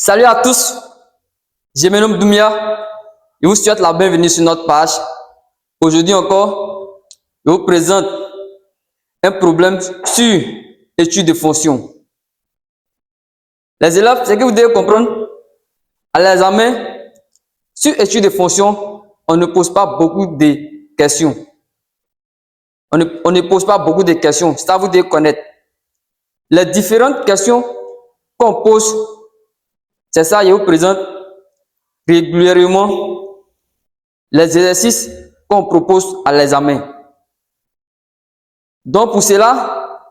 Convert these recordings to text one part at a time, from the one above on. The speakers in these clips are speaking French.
Salut à tous, je me nomme Doumia et vous souhaite la bienvenue sur notre page. Aujourd'hui encore, je vous présente un problème sur étude de fonction. Les élèves, ce que vous devez comprendre, à l'examen, sur étude de fonction, on ne pose pas beaucoup de questions. On ne pose pas beaucoup de questions, ça vous devez connaître. Les différentes questions qu'on pose, c'est ça, je vous présente régulièrement les exercices qu'on propose à l'examen. Donc pour cela,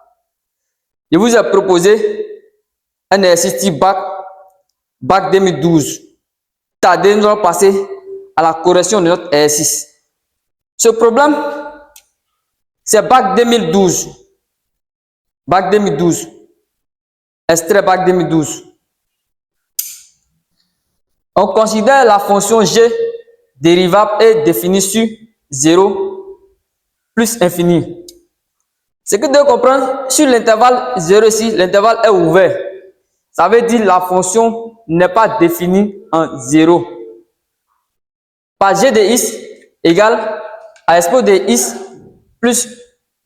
je vous ai proposé un exercice type bac 2012. Tardez, nous allons passer à la correction de notre exercice. Ce problème, c'est bac 2012. Bac 2012. Extrait bac 2012. On considère la fonction g dérivable est définie sur 0 plus infini. Ce que vous devez comprendre, sur l'intervalle 0 ici, l'intervalle est ouvert. Ça veut dire que la fonction n'est pas définie en 0. Par g de x égale à expo de x plus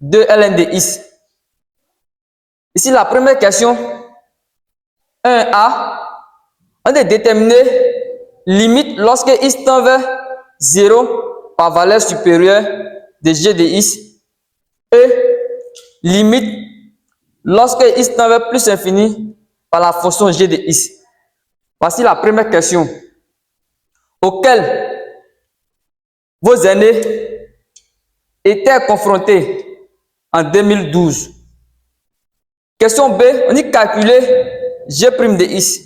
2 ln de x. Ici, la première question, 1a, on a déterminé limite lorsque x tend vers 0 par valeur supérieure de g de x et limite lorsque x tend vers plus infini par la fonction g de x. Voici la première question auquel vos aînés étaient confrontés en 2012. Question B, on dit calculer g' de x.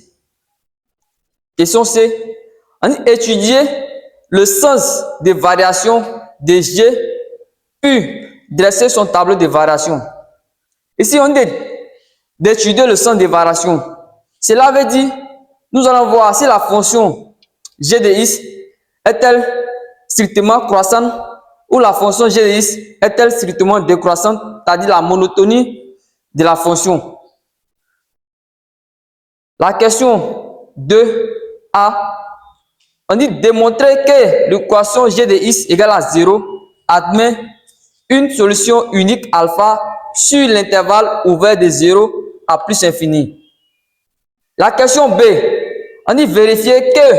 Question C, on dit étudier le sens des variations de g puis dresser son tableau de variations. Ici, on dit d'étudier le sens des variations. Cela veut dire, nous allons voir si la fonction g de x est-elle strictement croissante ou la fonction g de x est-elle strictement décroissante, c'est-à-dire la monotonie de la fonction. La question 2a, on dit démontrer que l'équation g de x égale à 0 admet une solution unique alpha sur l'intervalle ouvert de 0 à plus infini. La question B, on dit vérifier que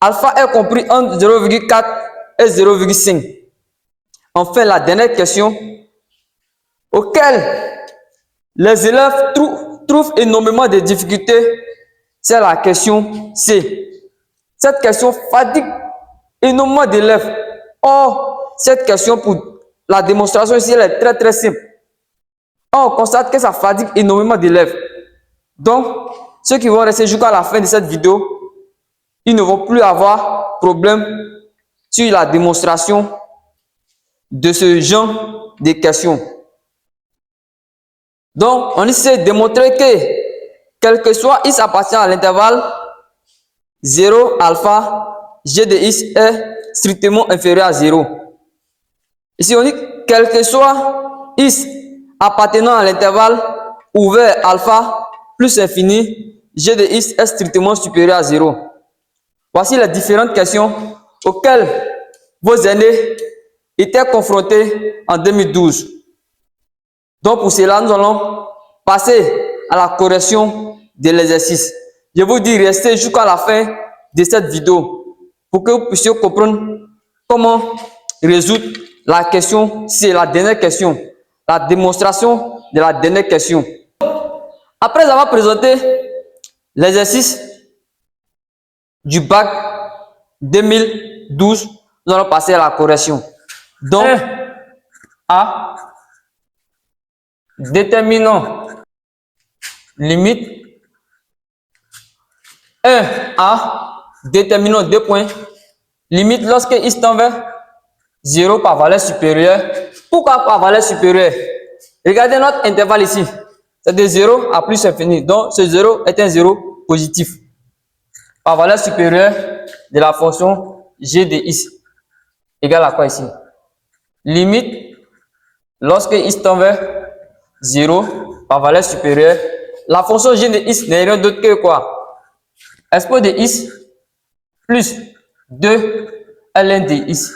alpha est compris entre 0,4 et 0,5. Enfin, la dernière question auquel les élèves trouvent énormément de difficultés, c'est la question C. Cette question fatigue énormément d'élèves. Or, cette question pour la démonstration ici, elle est très simple. Or, on constate que ça fatigue énormément d'élèves. Donc, ceux qui vont rester jusqu'à la fin de cette vidéo, ils ne vont plus avoir problème sur la démonstration de ce genre de questions. Donc, on essaie de démontrer que, quel que soit x appartient à l'intervalle 0 alpha, g de x est strictement inférieur à 0. Ici, on dit quel que soit x appartenant à l'intervalle ouvert alpha plus infini, g de x est strictement supérieur à 0. Voici les différentes questions auxquelles vos aînés étaient confrontés en 2012. Donc pour cela, nous allons passer à la correction de l'exercice. Je vous dis restez jusqu'à la fin de cette vidéo pour que vous puissiez comprendre comment résoudre la question, c'est la dernière question, la démonstration de la dernière question. Après avoir présenté l'exercice du bac 2012, nous allons passer à la correction. Donc, A, déterminant limite 1A, déterminant 2 points, limite lorsque x tend vers 0 par valeur supérieure. Pourquoi par valeur supérieure? Regardez notre intervalle ici. C'est de 0 à plus infini. Donc, ce 0 est un 0 positif. Par valeur supérieure de la fonction g de x égale à quoi ici? Limite, lorsque x tend vers 0 par valeur supérieure, la fonction g de x n'est rien d'autre que quoi? Expo de x plus 2 ln de x.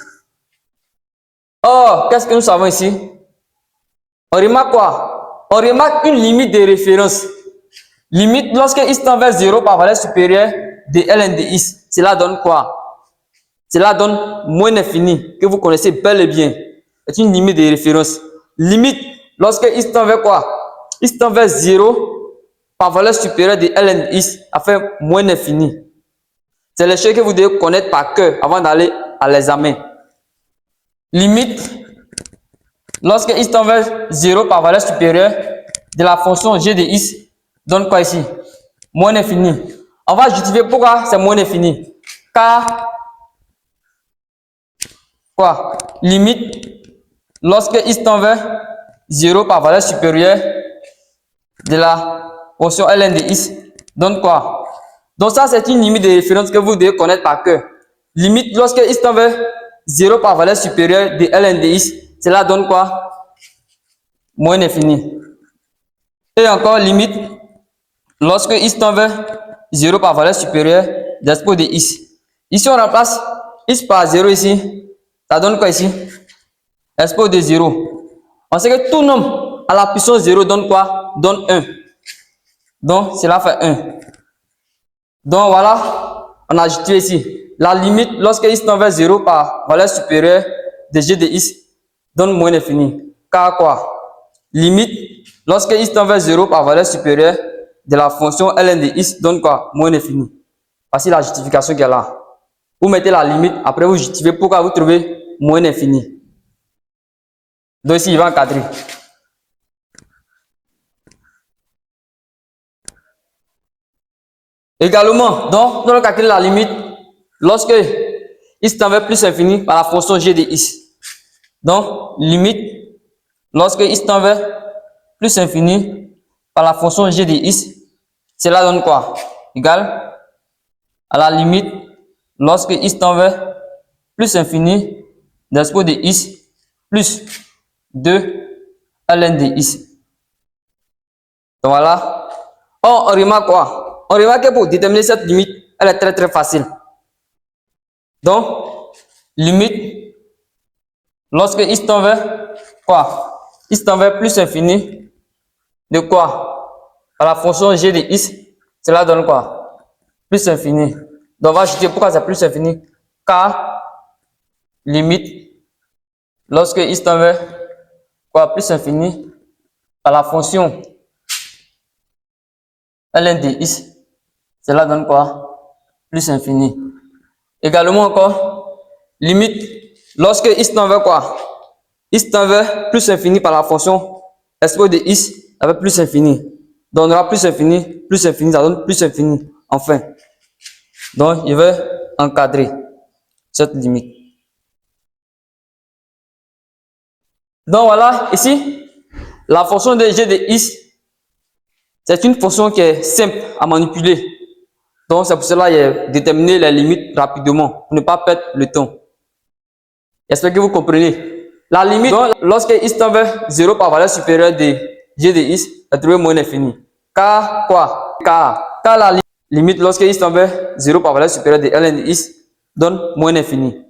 Or, qu'est-ce que nous savons ici? On remarque quoi? On remarque une limite de référence. Limite lorsque x tend vers 0 par valeur supérieure de ln de x. Cela donne quoi? Cela donne moins l'infini, que vous connaissez bel et bien. C'est une limite de référence. Limite lorsque x tend vers quoi? X tend vers 0 par valeur supérieure de ln de x, a fait moins l'infini. C'est les choses que vous devez connaître par cœur avant d'aller à l'examen. Limite lorsque x tend vers 0 par valeur supérieure de la fonction g de x donne quoi ici? Moins l'infini. On va justifier pourquoi c'est moins l'infini. Car quoi? Limite lorsque x tend vers 0 par valeur supérieure de la fonction ln de x donne quoi? Donc ça c'est une limite de référence que vous devez connaître par cœur. Limite lorsque x tend vers 0 par valeur supérieure de ln de x, cela donne quoi? Moins l'infini. Et encore limite lorsque x tend vers 0 par valeur supérieure d'expo de x. Ici on remplace x par 0 ici. Ça donne quoi ici? Expo de 0. On sait que tout nombre à la puissance 0 donne quoi? Donne 1. Donc cela fait 1. Donc voilà, on a ajouté ici. La limite lorsque x tend vers 0 par valeur supérieure de g de x donne moins l'infini. Car quoi? Limite lorsque x tend vers 0 par valeur supérieure de la fonction ln de x donne quoi? Moins l'infini. Voici la justification qui est là. Vous mettez la limite, après vous justifiez pourquoi vous trouvez moins l'infini. Donc ici, il va encadrer. Également, donc, nous allons calculer la limite lorsque x tend vers plus infini par la fonction g de x. Donc, limite lorsque x tend vers plus infini par la fonction g de x, cela donne quoi? Égal à la limite lorsque x tend vers plus infini d'expo de x plus 2 ln de x. Donc voilà. On remarque quoi? On remarque que pour déterminer cette limite, elle est très facile. Donc, limite lorsque x tend vers quoi? X tend vers plus infini de quoi? Par la fonction g de x, cela donne quoi? Plus infini. Donc on va ajouter pourquoi c'est plus infini. Car limite lorsque x tend vers quoi? Plus infini par la fonction ln de x, cela donne quoi? Plus infini. Également encore, limite lorsque x tend vers quoi? X tend vers plus infini par la fonction expo de x avec plus infini. Donc on aura plus infini, ça donne plus infini. Enfin. Donc je vais encadrer cette limite. Donc voilà, ici, la fonction de g de x, c'est une fonction qui est simple à manipuler. Donc c'est pour cela que j'ai déterminé les limites rapidement, pour ne pas perdre le temps. J'espère que vous comprenez. La limite, donc, lorsque x tend vers 0 par valeur supérieure de g de x, est trouvé moins infini. Car quoi? Car la limite lorsque x tend vers 0 par valeur supérieure de ln de x donne moins infini.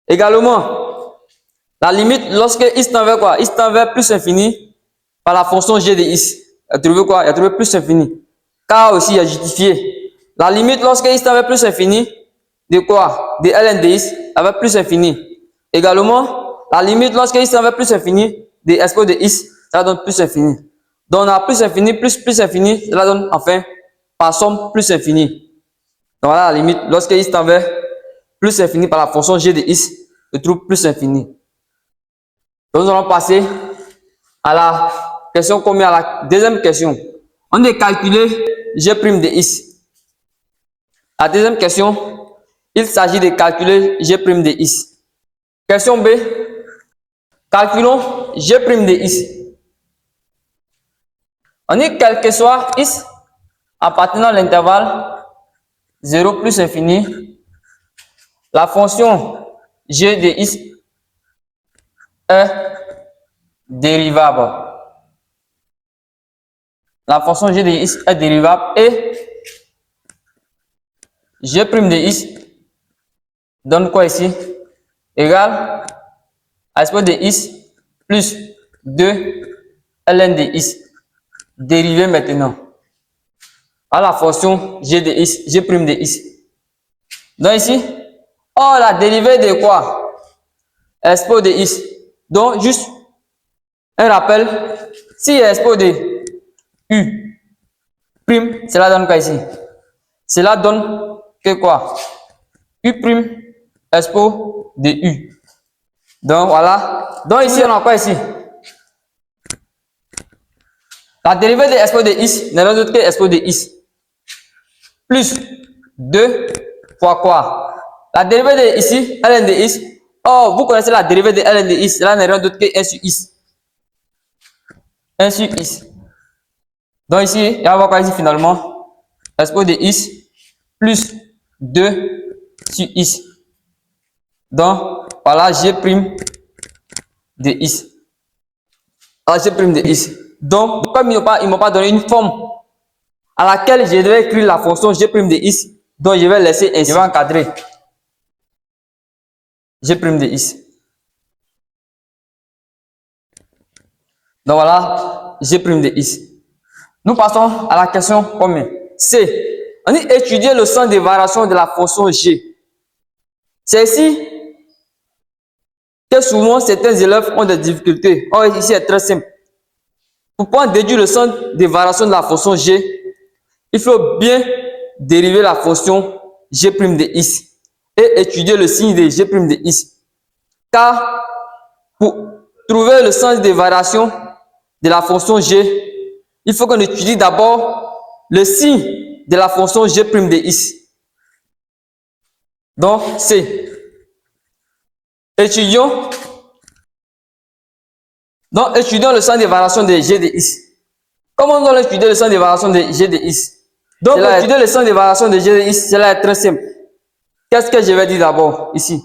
Également, la limite lorsque x tend vers quoi? X tend vers plus infini par la fonction g de x. Elle trouve quoi? Elle trouve plus infini. Car aussi, il a justifié. La limite lorsque x tend vers plus infini de quoi? De ln de x avec plus infini. Également, la limite lorsque x tend vers plus infini de expo de x, ça donne plus infini. Donc on a plus infini plus infini, cela donne enfin par somme plus infini. Donc voilà la limite lorsque x tend vers plus infini par la fonction g de x, je trouve plus infini. Donc nous allons passer à la question combien? À la deuxième question. On a calculé g' de x. La deuxième question, il s'agit de calculer g' de x. Question B. Calculons g' de x. On dit quel que soit x appartenant à l'intervalle 0 plus infini, la fonction g de x est dérivable. La fonction g de x est dérivable et G' de x donne quoi ici? Égal à s de x plus 2 ln de x. Dérivé maintenant à la fonction g de x, g' de x. Donc ici, la dérivée de quoi? S de x. Donc juste un rappel, si s de u prime, cela donne quoi ici? Cela donne que quoi? U prime s de u. Donc voilà. Donc ici, on a quoi ici? La dérivée de s de x n'est rien d'autre que s de x. Plus 2 fois quoi? La dérivée de ici, ln de x. Oh, vous connaissez la dérivée de ln de x. Cela n'est rien d'autre que 1 sur x. 1 sur x. Donc ici, on va voir quoi ici finalement? S de x plus 2 sur x. Donc, voilà, g' de x. G' de x. Donc, comme ils ne m'ont pas donné une forme à laquelle je devais écrire la fonction g' de x, donc je vais laisser ainsi. Je vais encadrer g' de x. Donc voilà, g' de x. Nous passons à la question combien? C. On dit étudier le sens des variations de la fonction g. C'est ici que souvent certains élèves ont des difficultés. Or, ici c'est très simple. Pour pouvoir déduire le sens des variations de la fonction g, il faut bien dériver la fonction g' de x et étudier le signe de g' de x. Car pour trouver le sens des variations de la fonction g, il faut qu'on étudie d'abord le signe de la fonction g' de x. Donc, c'est étudions le sens des variations de g de x. Comment on doit étudier le sens des variations de g de x? Donc, pour étudier le sens des variations de g de x, cela est très simple. Qu'est-ce que je vais dire d'abord ici?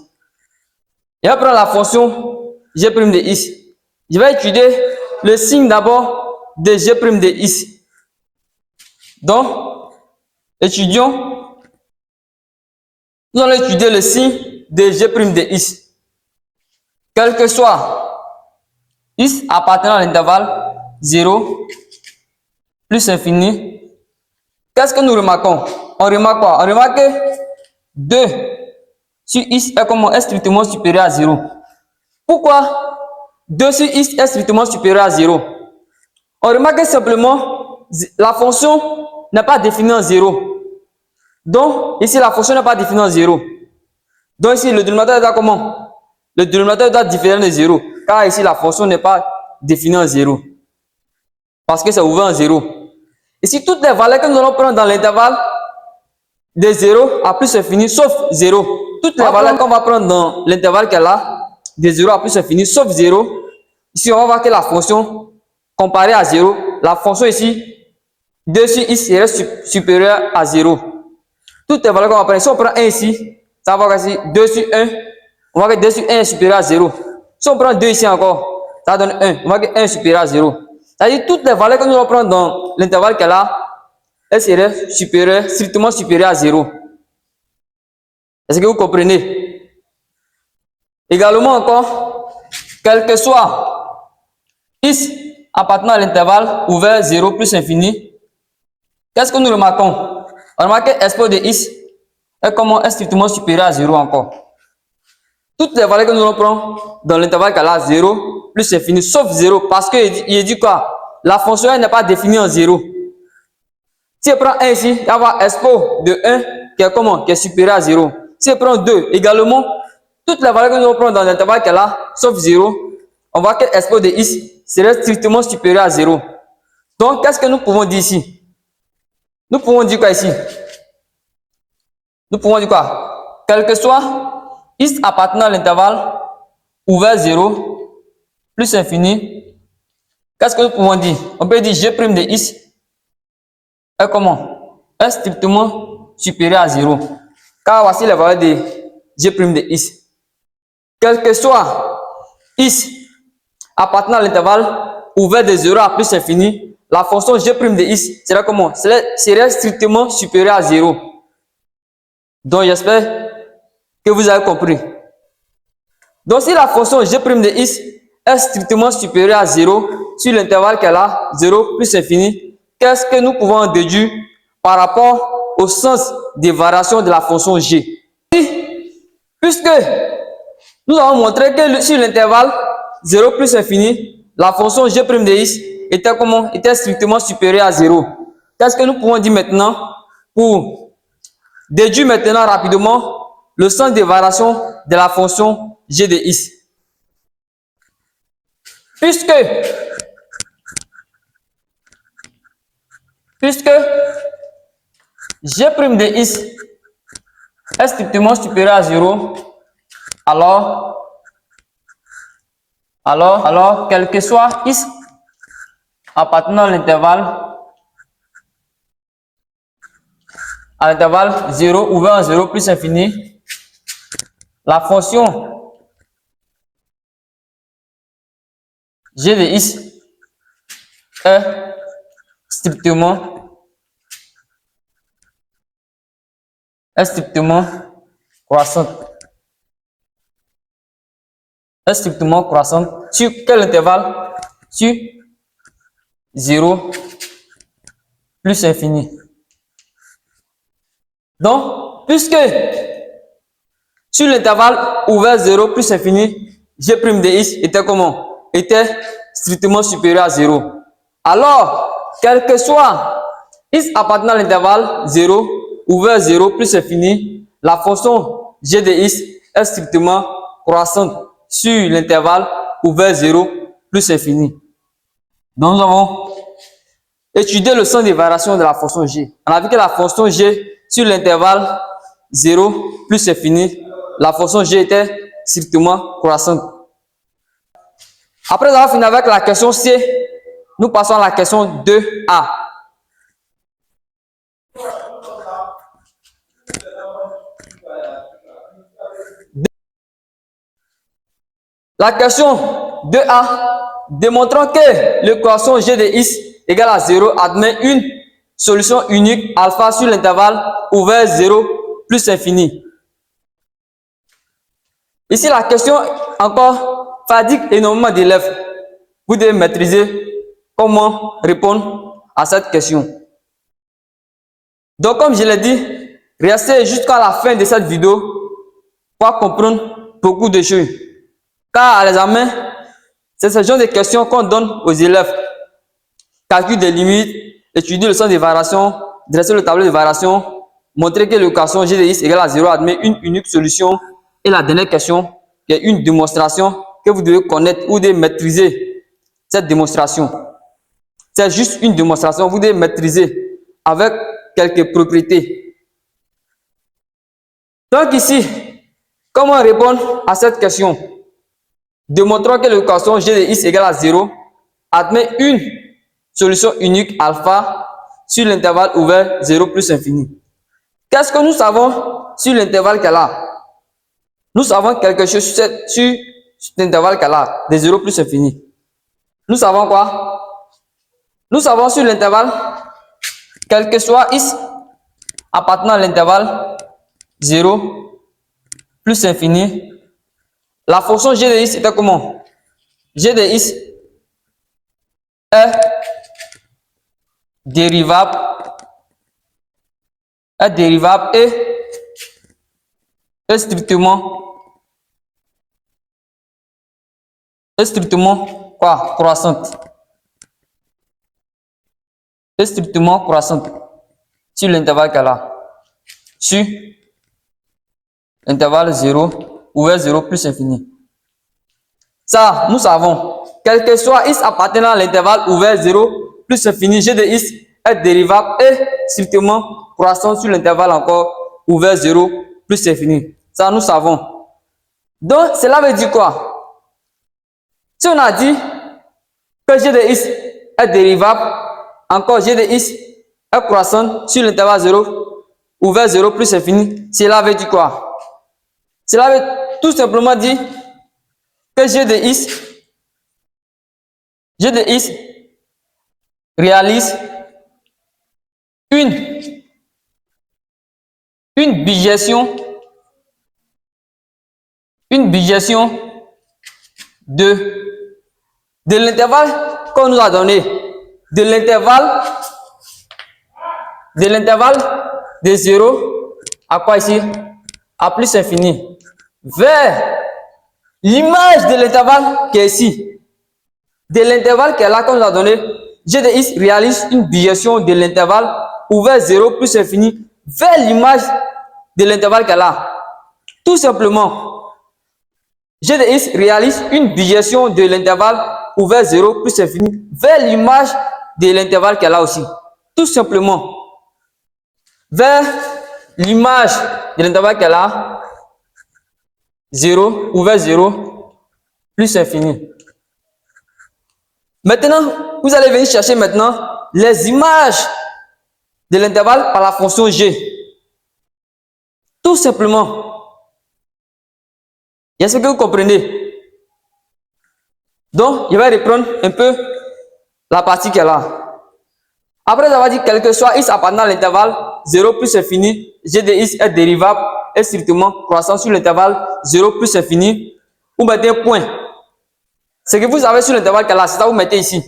Je vais prendre la fonction g' de x. Je vais étudier le signe d'abord de g' de x. Donc, nous allons étudier le signe de g' de x. Quel que soit x appartenant à l'intervalle 0 plus infini. Qu'est-ce que nous remarquons? On remarque quoi? On remarque que 2 sur x est comment? Est strictement supérieur à 0. Pourquoi 2 sur x est strictement supérieur à 0? On remarque simplement la fonction n'est pas définie en 0. Donc, ici, la fonction n'est pas définie en 0. Donc, ici, le dénominateur doit comment? Le dénominateur doit différer de 0. Car ici, la fonction n'est pas définie en 0. Parce que c'est ouvert en 0. Ici, toutes les valeurs que nous allons prendre dans l'intervalle de 0 à plus infini, sauf 0. Toutes les valeurs qu'on va prendre dans l'intervalle qu'elle a, de 0 à plus infini, sauf 0. Ici, on va voir que la fonction comparée à 0, la fonction ici, 2 sur x serait supérieure à 0. Toutes les valeurs qu'on va prendre, si on prend 1 ici, ça va voir ici 2 sur 1, on va voir que 2 sur 1 est supérieur à 0. Si on prend 2 ici encore, ça donne 1, on va voir que 1 est supérieur à 0. C'est-à-dire toutes les valeurs que nous allons prendre dans l'intervalle qu'elle a, elle serait supérieure, strictement supérieure à 0. Est-ce que vous comprenez? Également encore, quel que soit x appartenant à l'intervalle ouvert 0 plus infini, qu'est-ce que nous remarquons? On remarque que s de x est strictement supérieur à 0 encore. Toutes les valeurs que nous allons prendre dans l'intervalle qu'elle a 0 plus infini, sauf 0, parce qu'il dit quoi? La fonction n'est pas définie en 0. Si je prends 1 ici, il va y avoir s de 1 qui est comment? Qui est supérieur à 0. Si je prends 2, également, toutes les valeurs que nous allons prendre dans l'intervalle qu'elle a, sauf 0, on voit que s de x serait strictement supérieur à 0. Donc, qu'est-ce que nous pouvons dire ici? Nous pouvons dire quoi ici? Nous pouvons dire quoi? Quel que soit x appartenant à l'intervalle ouvert 0 plus infini, qu'est-ce que nous pouvons dire? On peut dire g' de x est comment? Est strictement supérieur à 0. Car voici les valeurs de g' de x. Quel que soit x appartenant à l'intervalle ouvert de 0 à plus infini, la fonction g' de x serait comment? Serait strictement supérieure à 0. Donc, j'espère que vous avez compris. Donc, si la fonction g' de x est strictement supérieure à 0 sur l'intervalle qu'elle a, 0 plus infini, qu'est-ce que nous pouvons en déduire par rapport au sens des variations de la fonction g? Puisque nous avons montré que sur l'intervalle 0 plus infini, la fonction g' de x était comment? Était strictement supérieure à 0. Qu'est-ce que nous pouvons dire maintenant pour déduire maintenant rapidement le sens des variations de la fonction g de x? Puisque g' de x est strictement supérieur à 0, alors, quel que soit x appartenant à l'intervalle 0 ouvert en 0 plus infini, la fonction g de x est strictement croissante. Est strictement croissante sur quel intervalle? Sur 0 plus infini. Donc, puisque sur l'intervalle ouvert 0 plus infini, g' de x était comment? Était strictement supérieur à 0. Alors, quel que soit x appartenant à l'intervalle 0 ouvert 0 plus infini, la fonction g de x est strictement croissante sur l'intervalle ouvert 0 plus infini. Donc, nous avons étudié le sens des variations de la fonction g. On a vu que la fonction g sur l'intervalle 0 plus infini, la fonction g était strictement croissante. Après avoir fini avec la question C, nous passons à la question 2A. La question 2A, démontrons que l'équation g de x égale à 0 admet une solution unique alpha sur l'intervalle ouvert 0 plus infini. Ici, la question encore fatigue énormément d'élèves. Vous devez maîtriser comment répondre à cette question. Donc, comme je l'ai dit, restez jusqu'à la fin de cette vidéo pour comprendre beaucoup de choses. Car à l'examen, c'est ce genre de questions qu'on donne aux élèves. Calcul des limites, étudier le sens des variations, dresser le tableau de variations, montrer que l'équation g de x égale à 0 admet une unique solution. Et la dernière question, qui est une démonstration que vous devez connaître ou devez maîtriser cette démonstration. C'est juste une démonstration, vous devez maîtriser avec quelques propriétés. Donc ici, comment répondre à cette question? Démontrons que l'équation g de x égale à 0 admet une solution unique alpha sur l'intervalle ouvert 0 plus infini. Qu'est-ce que nous savons sur l'intervalle qu'elle a? Nous savons quelque chose sur l'intervalle qu'elle a, de 0 plus infini. Nous savons quoi? Nous savons sur l'intervalle, quel que soit x appartenant à l'intervalle 0 plus infini, la fonction g de x était comment? G de x est dérivable et strictement quoi? Croissante. Est strictement croissante sur l'intervalle qu'elle a. Sur l'intervalle 0 ouvert 0 plus infini. Ça, nous savons. Quel que soit x appartenant à l'intervalle ouvert 0 plus infini, g de x est dérivable et strictement croissant sur l'intervalle encore ouvert 0 plus infini. Ça, nous savons. Donc, cela veut dire quoi? Si on a dit que g de x est dérivable, encore g de x est croissant sur l'intervalle 0 ouvert 0 plus infini, cela veut dire quoi? Cela veut tout simplement dire que g de x réalise une une bijection de l'intervalle qu'on nous a donné, de l'intervalle de 0 à quoi ici? À plus infini, vers l'image de l'intervalle qui est ici. De l'intervalle qui est là qu'on nous a donné, g de x réalise une bijection de l'intervalle ouvert 0 plus infini vers l'image de l'intervalle qui est là. Tout simplement, g de x réalise une bijection de l'intervalle ouvert 0 plus infini vers l'image de l'intervalle qui est là aussi. Tout simplement, vers l'image de l'intervalle qui est là, 0, ouvert 0, plus infini. Maintenant, vous allez venir chercher maintenant les images de l'intervalle par la fonction g. Tout simplement. Est-ce que vous comprenez? Donc, je vais reprendre un peu la partie qui est là. Après avoir dit quel que soit x appartenant à l'intervalle 0 plus infini, g de x est dérivable et strictement croissant sur l'intervalle 0 plus infini, vous mettez un point. Ce que vous avez sur l'intervalle qui est là, c'est ça que vous mettez ici.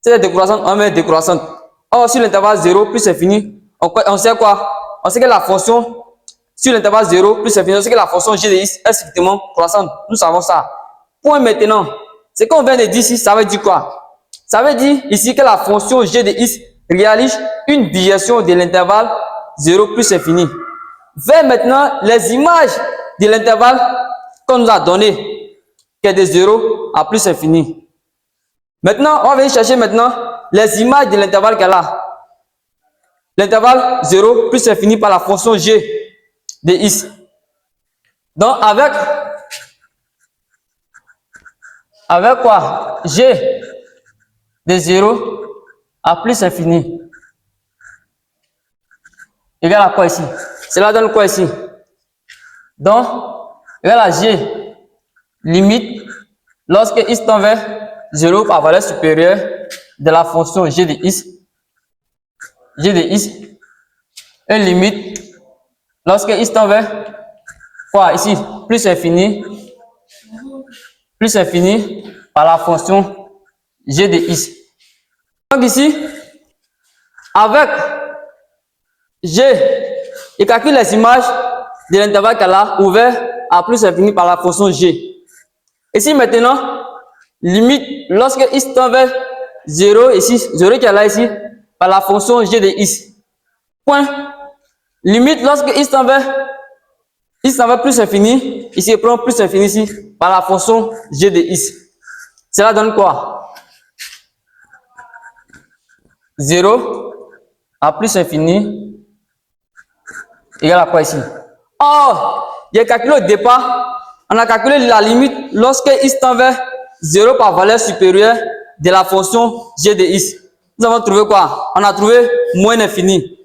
C'est décroissante, on met décroissante. Or, sur l'intervalle 0 plus infini, on sait quoi? On sait que la fonction sur l'intervalle 0 plus infini, on sait que la fonction g de x est strictement croissante. Nous savons ça. Point maintenant. Ce qu'on vient de dire ici, ça veut dire quoi? Ça veut dire ici que la fonction g de x réalise une bijection de l'intervalle 0 plus infini. Vers maintenant les images de l'intervalle qu'on nous a donné, qui est de 0 à plus infini. Maintenant, on va venir chercher maintenant les images de l'intervalle qui est là. L'intervalle 0 plus infini par la fonction g de x. Donc, avec quoi? G de 0 à plus infini égale à quoi ici? Cela donne quoi ici? Donc, égale à g limite lorsque x tend vers 0 par valeur supérieure de la fonction g de x et limite lorsque x tend vers quoi ici? Plus infini par la fonction g de x. Donc ici, avec g, il calcule les images de l'intervalle qui est là, ouvert à plus infini par la fonction g. Ici maintenant, limite lorsque x tend vers 0, ici, 0 qui est là ici, par la fonction g de x. Point. Limite lorsque x tend vers plus infini, ici, il prend plus infini ici, par la fonction g de x. Cela donne quoi? 0 à plus infini égale à quoi ici? Or, il y a calculé au départ, on a calculé la limite lorsque x tend vers 0 par valeur supérieure de la fonction g de x. Nous avons trouvé quoi? On a trouvé moins l'infini.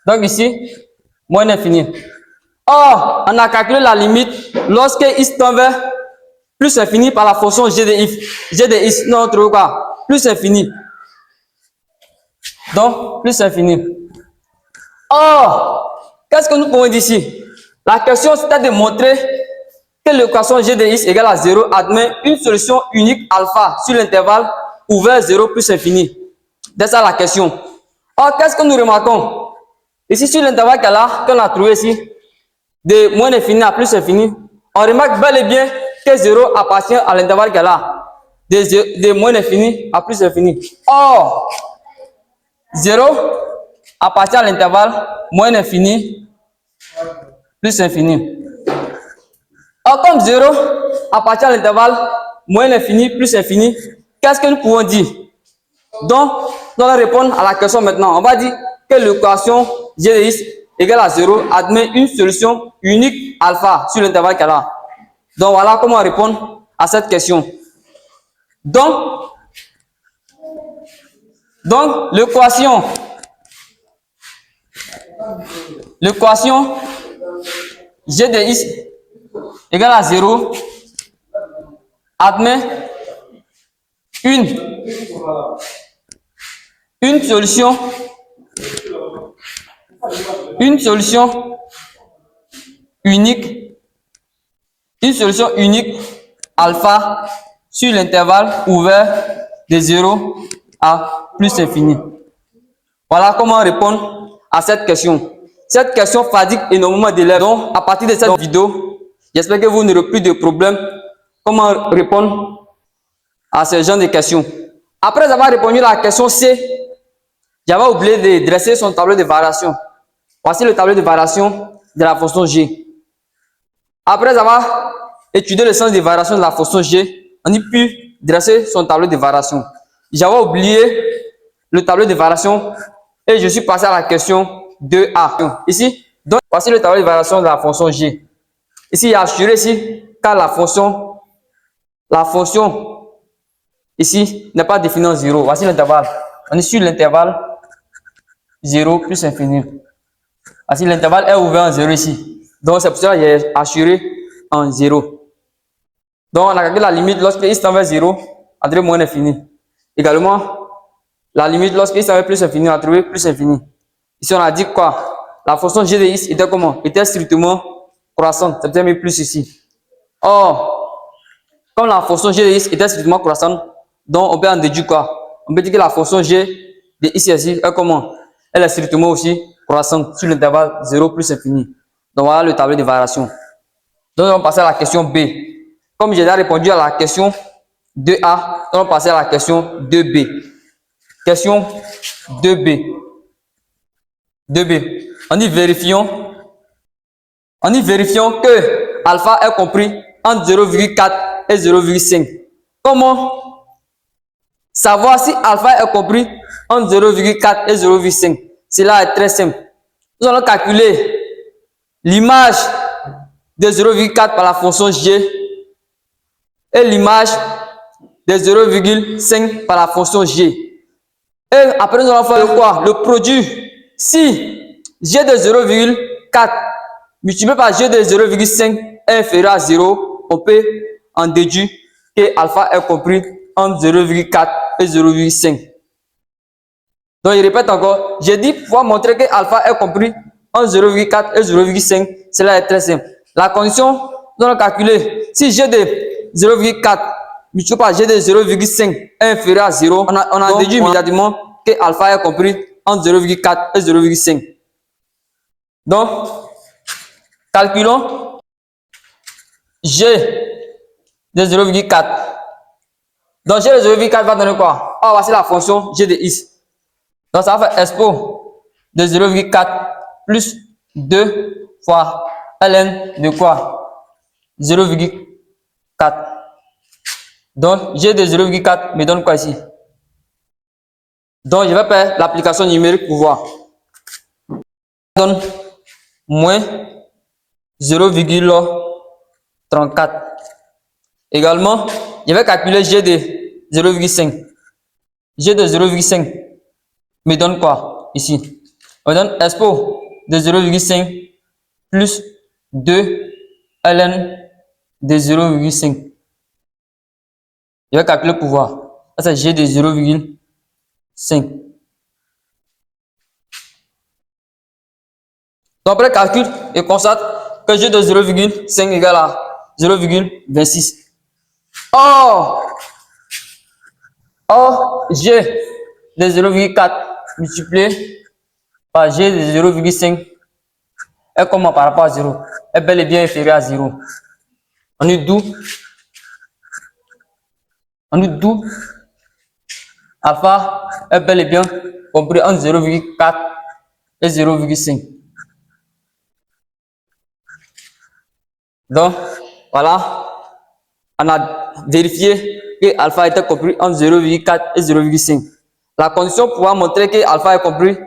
Donc ici, moins l'infini. Or, on a calculé la limite lorsque x tend vers plus infini par la fonction g de x. Nous avons trouvé quoi? Plus infini. Donc, plus infini. Or, qu'est-ce que nous pouvons dire ici? La question, c'était de montrer que l'équation g de x égale à 0 admet une solution unique alpha sur l'intervalle ouvert 0 plus infini. C'est ça la question. Or, qu'est-ce que nous remarquons? Ici, sur l'intervalle qu'on a trouvé ici, de moins infini à plus infini, on remarque bel et bien que 0 appartient à l'intervalle qui est là, de moins infini à plus infini. Or, 0 appartient à l'intervalle moins infini, plus infini. Or, comme 0 appartient à l'intervalle moins infini, plus infini, qu'est-ce que nous pouvons dire? Donc, nous allons répondre à la question maintenant. On va dire que l'équation g de x égale à 0 admet une solution unique alpha sur l'intervalle qui est là. Donc, voilà comment répondre à cette question. Donc l'équation g de x égale à 0 admet une solution Une solution unique, alpha sur l'intervalle ouvert de 0 à plus infini. Voilà comment répondre à cette question. Cette question fatigue énormément d'élèves. Donc, à partir de cette vidéo, j'espère que vous n'aurez plus de problème. Comment répondre à ce genre de questions. Après avoir répondu à la question C, j'avais oublié de dresser son tableau de variation. Voici le tableau de variation de la fonction G. Après avoir étudié le sens de variation de la fonction G, on a pu dresser son tableau de variation. J'avais oublié le tableau de variation et je suis passé à la question 2A. Ici, donc, voici le tableau de variation de la fonction G. Ici, il y a assuré ici, car la fonction ici n'est pas définie en 0. Voici l'intervalle. On est sur l'intervalle 0 plus infini. Voici l'intervalle est ouvert en 0 ici. Donc, c'est pour ça que j'ai assuré en 0. Donc, on a calculé la limite lorsque x tend vers 0, on trouve moins infini. Également, la limite lorsque x tend vers plus infini, on a trouvé plus infini. Ici, on a dit quoi? La fonction g de x était comment? Était strictement croissante. C'est peut-être mis plus ici. Or, comme la fonction g de x était strictement croissante, donc on peut en déduire quoi? On peut dire que la fonction g de x ici est comment? Elle est strictement aussi croissante sur l'intervalle 0 plus infini. Donc voilà le tableau de variation. Donc on va passer à la question B. Comme j'ai déjà répondu à la question 2A, on va passer à la question 2B. Question 2B. 2B. En y vérifiant que alpha est compris entre 0,4 et 0,5. Comment savoir si alpha est compris entre 0,4 et 0,5? Cela est très simple. Nous allons calculer l'image de 0,4 par la fonction g et l'image de 0,5 par la fonction g. Et après, nous allons faire quoi? Le produit. Si g de 0,4 multiplié par g de 0,5 est inférieur à 0, on peut en déduire que alpha est compris entre 0,4 et 0,5. Donc, je répète encore, j'ai dit pour montrer que alpha est compris entre 0,4 et 0,5. Cela est très simple. La condition, nous allons calculer si g de 0,4 multiplié par g de 0,5 est inférieur à 0, on a déduit immédiatement que alpha est compris entre 0,4 et 0,5. Donc, calculons g de 0,4. Donc, g de 0,4 va donner quoi? Oh, voici la fonction g de x. Donc, ça va faire expo de 0,4 plus 2 fois ln de quoi? 0,4. Donc, g de 0,4 me donne quoi ici? Donc, je vais faire l'application numérique pour voir. Ça donne moins 0,34. Également, je vais calculer g de 0,5. G de 0,5 me donne quoi ici? On me donne expo de 0,5 plus 2 ln de 0,5. Je vais calculer pour voir. Ça, c'est g de 0,5. Donc, après calcul, je constate que g de 0,5 égale à 0,26. Or, g de 0,4 multiplié par g de 0,5 est comment par rapport à 0? Est bel et bien inférieur à 0. On est d'où alpha est bel et bien compris entre 0,4 et 0,5. Donc, voilà, on a vérifié que alpha était compris entre 0,4 et 0,5. La condition pour montrer que alpha est compris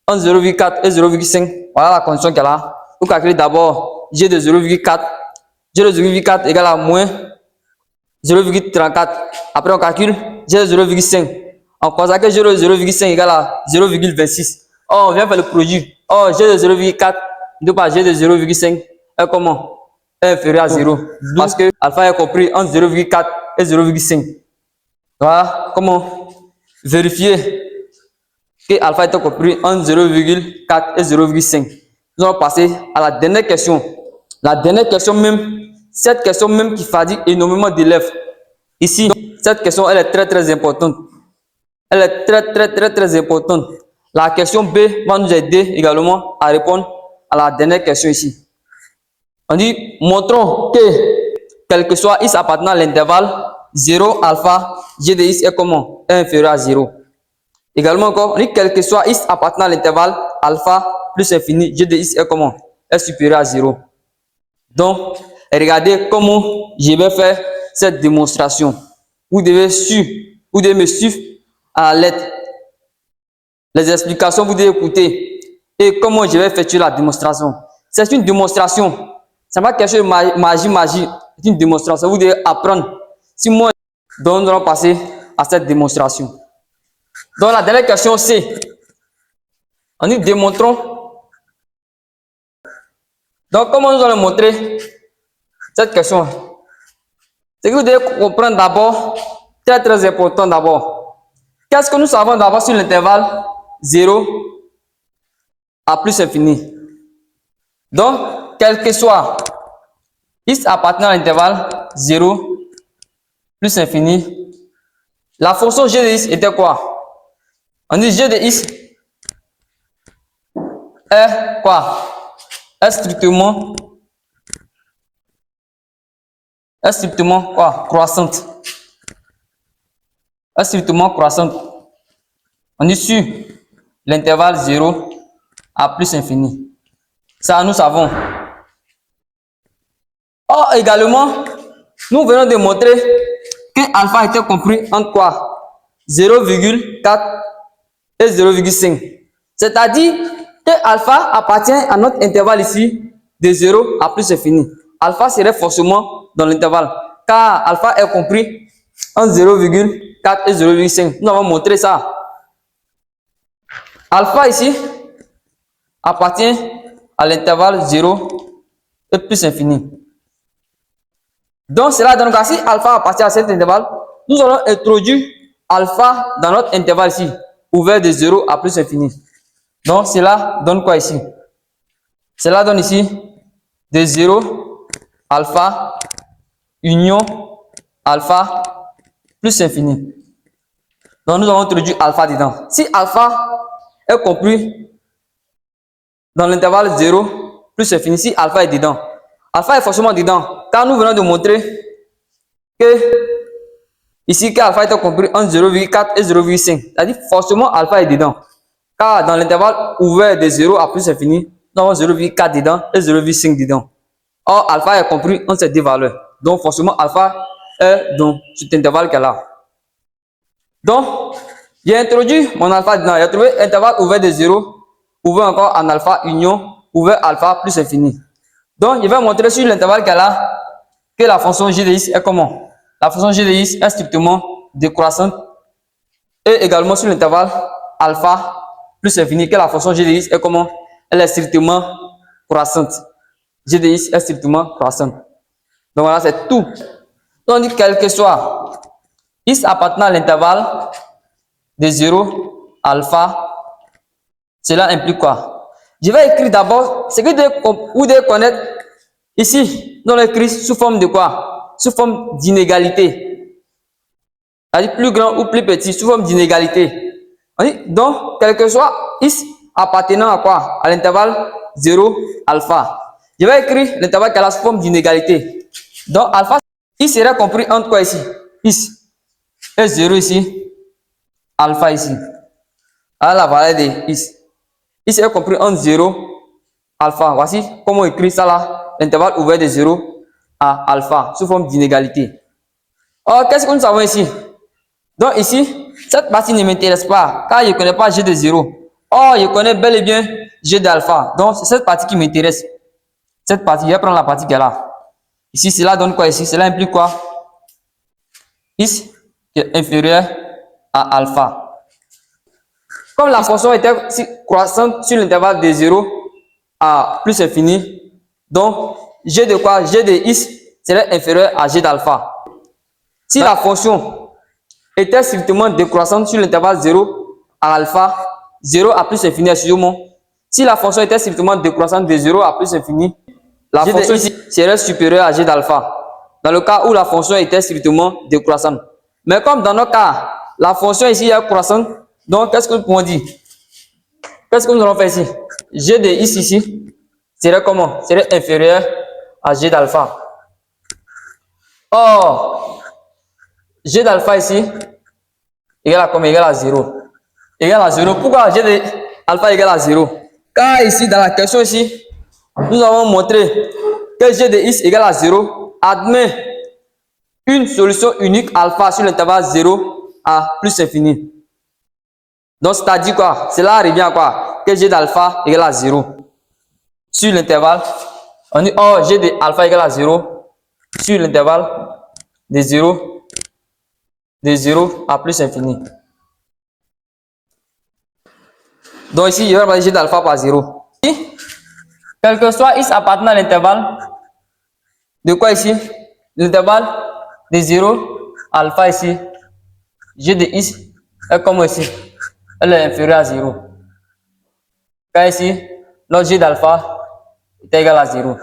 entre 0,4 et 0,5, voilà la condition qu'elle a. Vous calculez d'abord g de 0,4. G de 0,4 égale à moins 0,34. Après, on calcule g de 0,5. On constate que g de 0,5 égale à 0,26. Or, on vient faire le produit. Or, g de 0,4 deux par g de 0,5 est comment? Est inférieur à 0. Parce que alpha est compris entre 0,4 et 0,5. Voilà comment vérifier que alpha était compris entre 0,4 et 0,5. Nous allons passer à la dernière question. La dernière question même, cette question même qui fatigue énormément d'élèves. Ici, cette question, elle est très importante. Elle est très importante. La question B va nous aider également à répondre à la dernière question ici. On dit, montrons que, quel que soit x appartenant à l'intervalle 0 alpha, g de x est comment? Est inférieur à 0. Également encore, on dit, quel que soit x appartenant à l'intervalle alpha plus infini, g de x est comment? Est supérieur à 0. Donc, regardez comment je vais faire cette démonstration. Vous devez me suivre à la lettre. Les explications, vous devez écouter. Et comment je vais effectuer la démonstration. C'est une démonstration. Ce n'est pas quelque chose de magie. C'est une démonstration. Vous devez apprendre. Si moi, donc nous allons passer à cette démonstration. Donc la dernière question, c'est, on dit démontrons. Donc comment nous allons montrer cette question? C'est que vous devez comprendre d'abord, très important d'abord. Qu'est-ce que nous savons d'abord sur l'intervalle 0 à plus infini? Donc, quel que soit x appartenant à l'intervalle 0 plus infini, la fonction g de x était quoi? On dit g de x est quoi? Est strictement quoi? Croissante. Est strictement croissante. On dit sur l'intervalle 0 à plus infini. Ça, nous savons. Or, également, nous venons de montrer que alpha était compris entre quoi? 0,4 et 0,5. C'est-à-dire que alpha appartient à notre intervalle ici de 0 à plus infini. Alpha serait forcément dans l'intervalle, car alpha est compris entre 0,4 et 0,5. Nous avons montré ça. Alpha ici appartient à l'intervalle 0 et plus infini. Donc cela donne que si alpha appartient à cet intervalle, nous allons introduire alpha dans notre intervalle ici, ouvert de 0 à plus infini. Donc cela donne quoi ici? Cela donne ici de 0 alpha union alpha plus infini. Donc nous allons introduire alpha dedans. Si alpha est compris dans l'intervalle 0 plus infini, si alpha est dedans, alpha est forcément dedans, car nous venons de montrer que ici que alpha est compris entre 0,4 et 0,5. C'est-à-dire forcément alpha est dedans. Car dans l'intervalle ouvert de 0 à plus infini, nous avons 0,4 dedans et 0,5 dedans. Or, alpha est compris entre ces deux valeurs. Donc, forcément, alpha est dans cet intervalle qu'elle a. Donc, j'ai introduit mon alpha dedans. J'ai trouvé intervalle ouvert de 0, ouvert encore en alpha union, ouvert alpha plus infini. Donc, je vais montrer sur l'intervalle qu'elle a que la fonction g de x est comment? La fonction g de x est strictement décroissante. Et également sur l'intervalle alpha plus infini, que la fonction g de x est comment? Elle est strictement croissante. G de x est strictement croissante. Donc voilà, c'est tout. Donc on dit quel que soit x appartenant à l'intervalle de 0 alpha, cela implique quoi? Je vais écrire d'abord ce que vous devez connaître ici. Nous allons écrire sous forme de quoi? Sous forme d'inégalité. C'est-à-dire plus grand ou plus petit, sous forme d'inégalité. Donc, quel que soit x appartenant à quoi? À l'intervalle 0 alpha. Je vais écrire l'intervalle qui a la forme d'inégalité. Donc, alpha, x serait compris entre quoi ici? X et 0 ici, alpha ici. À la valeur de x. X est compris entre 0 alpha. Voici comment on écrit ça là. L'intervalle ouvert de 0 à alpha, sous forme d'inégalité. Or, qu'est-ce que nous savons ici? Donc ici, cette partie ne m'intéresse pas, car je ne connais pas g de 0. Or, je connais bel et bien g d'alpha. Donc, c'est cette partie qui m'intéresse. Cette partie, je vais prendre la partie qui est là. Ici, cela donne quoi ici? Cela implique quoi? X qui est inférieur à alpha. Comme la fonction était croissante sur l'intervalle de 0 à plus infini, donc g de quoi? G de x serait inférieur à g d'alpha. Si la fonction était strictement décroissante sur l'intervalle 0 à alpha, 0 à plus infini, excusez-moi. Si la fonction était strictement décroissante de 0 à plus infini, la fonction ici serait supérieure à g d'alpha. Dans le cas où la fonction était strictement décroissante. Mais comme dans notre cas, la fonction ici est croissante, donc qu'est-ce que nous pouvons dire? Qu'est-ce que nous allons faire ici? G de x ici serait comment? Serait inférieur à g d'alpha. Or, g d'alpha ici égale à combien? Égale à 0. Égale à 0. Pourquoi g de alpha égale à 0? Car ici, dans la question ici, nous avons montré que g de x égale à 0 admet une solution unique alpha sur l'intervalle 0 à plus infini. Donc, c'est-à-dire quoi? Cela revient à quoi? Que g d'alpha égale à 0 sur l'intervalle. On dit, oh, g de alpha égale à 0 sur l'intervalle de 0 à plus infini. Donc ici, je vais remplacer g d'alpha par 0. Quel que soit x appartenant à l'intervalle, de quoi ici? L'intervalle de 0, alpha ici, g de x est comme ici, elle est inférieure à 0. Car ici, notre g d'alpha est égal à 0.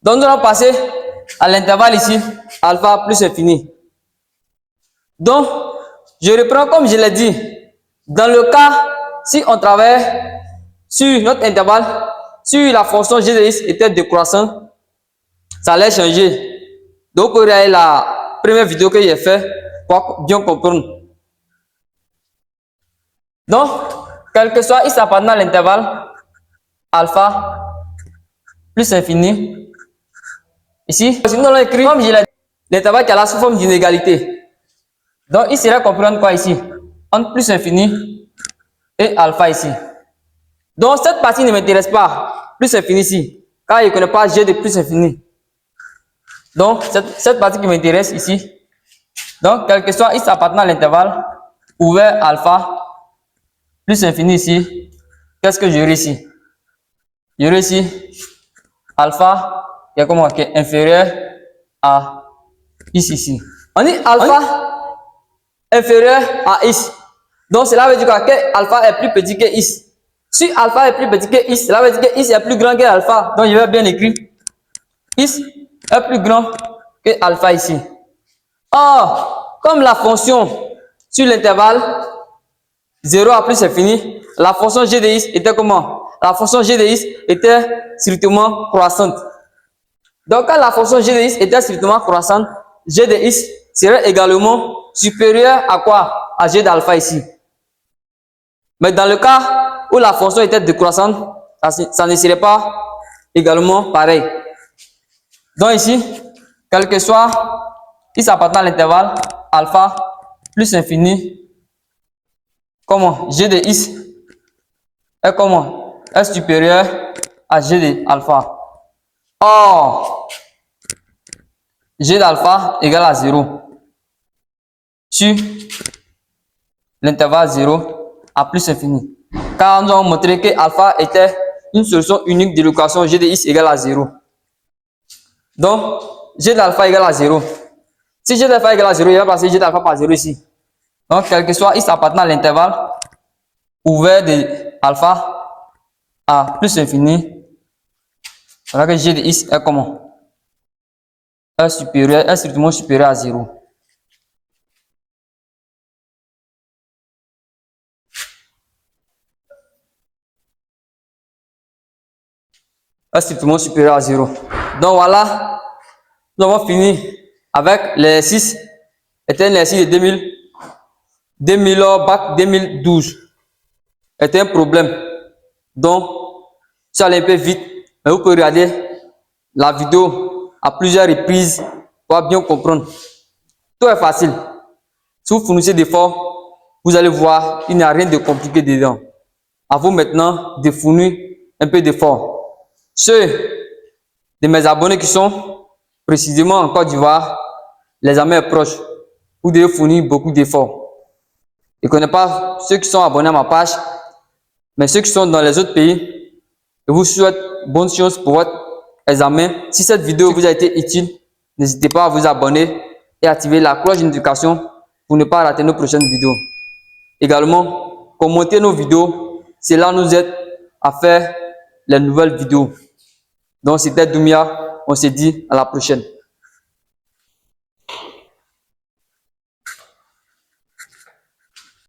Donc nous allons passer à l'intervalle ici, alpha plus infini. Donc, je reprends comme je l'ai dit. Dans le cas, si on travaille sur notre intervalle, si la fonction g de x était décroissante, ça allait changer. Donc, vous pouvez regarder la première vidéo que j'ai faite pour bien comprendre. Donc, quel que soit x appartenant à l'intervalle, alpha plus infini, ici, nous allons écrire comme je l'ai dit, l'intervalle qui a la sous forme d'une égalité. Donc, il serait comprendre quoi ici? Entre plus infini et alpha ici. Donc, cette partie ne m'intéresse pas. Plus infini ici. Car je ne connais pas g de plus infini. Donc, cette partie qui m'intéresse ici. Donc, quel que soit x appartenant à l'intervalle, ouvert alpha, plus infini ici. Qu'est-ce que j'aurai ici? J'aurai ici alpha, qui est comment? Qui est inférieur à x ici. On dit alpha inférieur à x. Donc, cela veut dire quoi? Que alpha est plus petit que x. Si alpha est plus petit que x, cela veut dire que x est plus grand que alpha. Donc, je vais bien écrire. X est plus grand que alpha ici. Or, comme la fonction sur l'intervalle 0 à plus infini, la fonction g de x était comment? La fonction g de x était strictement croissante. Donc, quand la fonction g de x était strictement croissante, g de x serait également supérieur à quoi? À g d'alpha ici. Mais dans le cas où la fonction était décroissante, ça ne serait pas également pareil. Donc ici, quel que soit x appartenant à l'intervalle alpha plus infini, comment? G de x est comment? Est supérieur à g de alpha. Or, g d'alpha égale à 0 sur l'intervalle 0 à plus infini. Car nous avons montré que alpha était une solution unique de l'équation g de x égale à 0. Donc, g d'alpha égale à 0. Si g d'alpha égale à 0, il va passer g d'alpha par 0 ici. Donc, quel que soit x appartenant à l'intervalle ouvert de alpha à plus infini, voilà que g de x est comment? Est supérieur, est strictement supérieur à 0. Est strictement supérieur à 0. Donc voilà, nous avons fini avec l'exercice. C'était un exercice de 2000 bac 2012. C'était un problème. Donc, ça allait un peu vite, mais vous pouvez regarder la vidéo à plusieurs reprises pour bien comprendre. Tout est facile. Si vous fournissez d'efforts, vous allez voir, il n'y a rien de compliqué dedans. À vous maintenant de fournir un peu d'efforts. Ceux de mes abonnés qui sont précisément en Côte d'Ivoire, l'examen est proche. Vous devez fournir beaucoup d'efforts. Je ne connais pas ceux qui sont abonnés à ma page, mais ceux qui sont dans les autres pays, je vous souhaite bonne chance pour votre examen. Si cette vidéo vous a été utile, n'hésitez pas à vous abonner et activer la cloche de notification pour ne pas rater nos prochaines vidéos. Également, commenter nos vidéos. Cela nous aide à faire les nouvelles vidéos. Donc, c'était Doumia. On se dit à la prochaine.